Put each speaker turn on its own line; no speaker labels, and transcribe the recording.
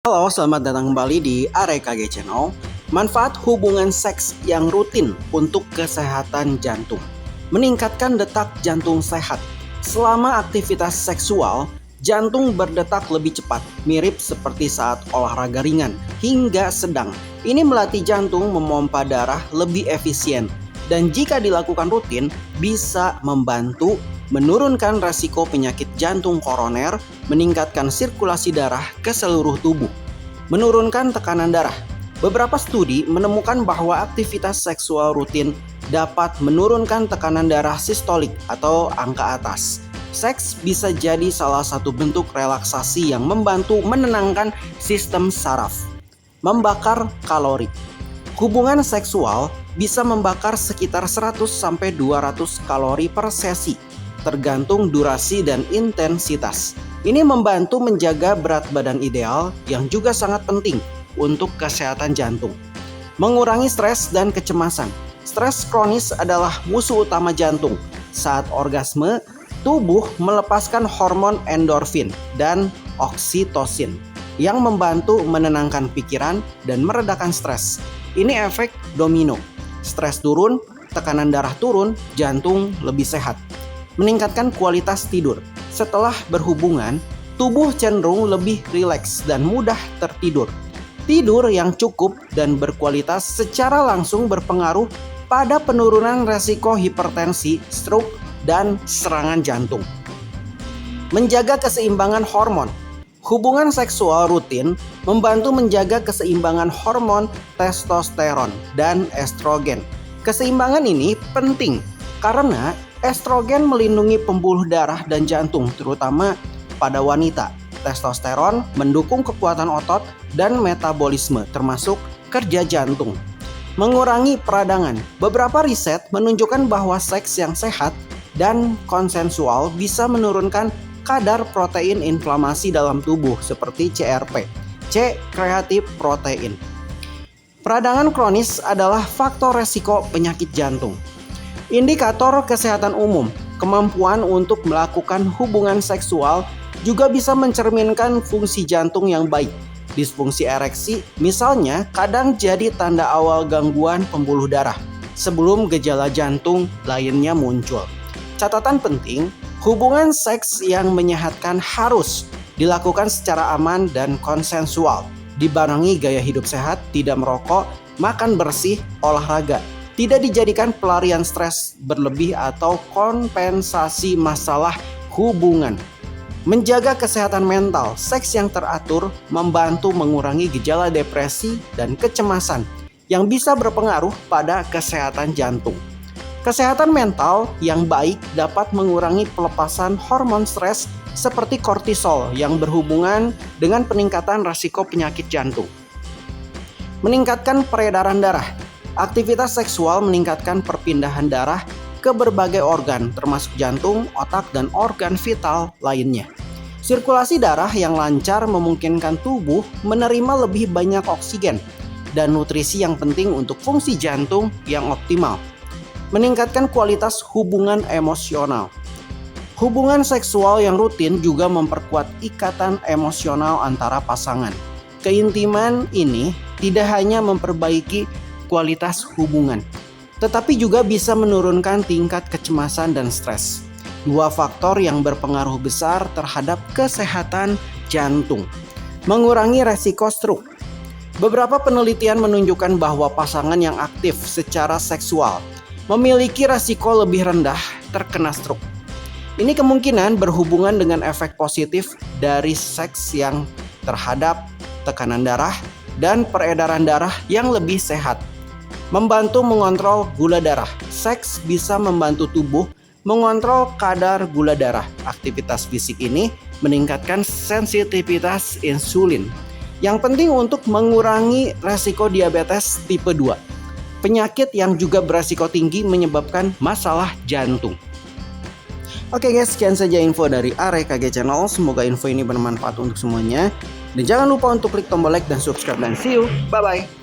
Halo, selamat datang kembali di AREKG Channel. Manfaat hubungan seks yang rutin untuk kesehatan jantung. Meningkatkan detak jantung sehat. Selama aktivitas seksual, jantung berdetak lebih cepat, mirip seperti saat olahraga ringan hingga sedang. Ini melatih jantung memompa darah lebih efisien dan jika dilakukan rutin bisa membantu menurunkan resiko penyakit jantung koroner, meningkatkan sirkulasi darah ke seluruh tubuh, menurunkan tekanan darah. Beberapa studi menemukan bahwa aktivitas seksual rutin dapat menurunkan tekanan darah sistolik atau angka atas. Seks bisa jadi salah satu bentuk relaksasi yang membantu menenangkan sistem saraf. Membakar kalori. Hubungan seksual bisa membakar sekitar 100-200 kalori per sesi, tergantung durasi dan intensitas. Ini membantu menjaga berat badan ideal yang juga sangat penting untuk kesehatan jantung. Mengurangi stres dan kecemasan. Stres kronis adalah musuh utama jantung. Saat orgasme, tubuh melepaskan hormon endorfin dan oksitosin yang membantu menenangkan pikiran dan meredakan stres. Ini efek domino. Stres turun, tekanan darah turun, jantung lebih sehat. Meningkatkan kualitas tidur. Setelah berhubungan, tubuh cenderung lebih rileks dan mudah tertidur. Tidur yang cukup dan berkualitas secara langsung berpengaruh pada penurunan resiko hipertensi, stroke, dan serangan jantung. Menjaga keseimbangan hormon. Hubungan seksual rutin membantu menjaga keseimbangan hormon testosteron dan estrogen. Keseimbangan ini penting karena estrogen melindungi pembuluh darah dan jantung, terutama pada wanita. Testosteron mendukung kekuatan otot dan metabolisme, termasuk kerja jantung. Mengurangi peradangan. Beberapa riset menunjukkan bahwa seks yang sehat dan konsensual bisa menurunkan kadar protein inflamasi dalam tubuh seperti CRP, C kreatif protein. Peradangan kronis adalah faktor resiko penyakit jantung. Indikator kesehatan umum, kemampuan untuk melakukan hubungan seksual juga bisa mencerminkan fungsi jantung yang baik. Disfungsi ereksi misalnya kadang jadi tanda awal gangguan pembuluh darah sebelum gejala jantung lainnya muncul. Catatan penting, hubungan seks yang menyehatkan harus dilakukan secara aman dan konsensual, dibarengi gaya hidup sehat, tidak merokok, makan bersih, olahraga. Tidak dijadikan pelarian stres berlebih atau kompensasi masalah hubungan. Menjaga kesehatan mental, seks yang teratur membantu mengurangi gejala depresi dan kecemasan yang bisa berpengaruh pada kesehatan jantung. Kesehatan mental yang baik dapat mengurangi pelepasan hormon stres seperti kortisol yang berhubungan dengan peningkatan risiko penyakit jantung. Meningkatkan peredaran darah. Aktivitas seksual meningkatkan perpindahan darah ke berbagai organ, termasuk jantung, otak, dan organ vital lainnya. Sirkulasi darah yang lancar memungkinkan tubuh menerima lebih banyak oksigen dan nutrisi yang penting untuk fungsi jantung yang optimal. Meningkatkan kualitas hubungan emosional. Hubungan seksual yang rutin juga memperkuat ikatan emosional antara pasangan. Keintiman ini tidak hanya memperbaiki kualitas hubungan, tetapi juga bisa menurunkan tingkat kecemasan dan stres. Dua faktor yang berpengaruh besar terhadap kesehatan jantung. Mengurangi resiko stroke. Beberapa penelitian menunjukkan bahwa pasangan yang aktif secara seksual memiliki resiko lebih rendah terkena stroke. Ini kemungkinan berhubungan dengan efek positif dari seks yang terhadap tekanan darah dan peredaran darah yang lebih sehat. Membantu mengontrol gula darah. Seks bisa membantu tubuh mengontrol kadar gula darah. Aktivitas fisik ini meningkatkan sensitivitas insulin, yang penting untuk mengurangi resiko diabetes tipe 2. Penyakit yang juga beresiko tinggi menyebabkan masalah jantung. Oke guys, sekian saja info dari AREKG Channel. Semoga info ini bermanfaat untuk semuanya. Dan jangan lupa untuk klik tombol like dan subscribe, dan see you. Bye-bye.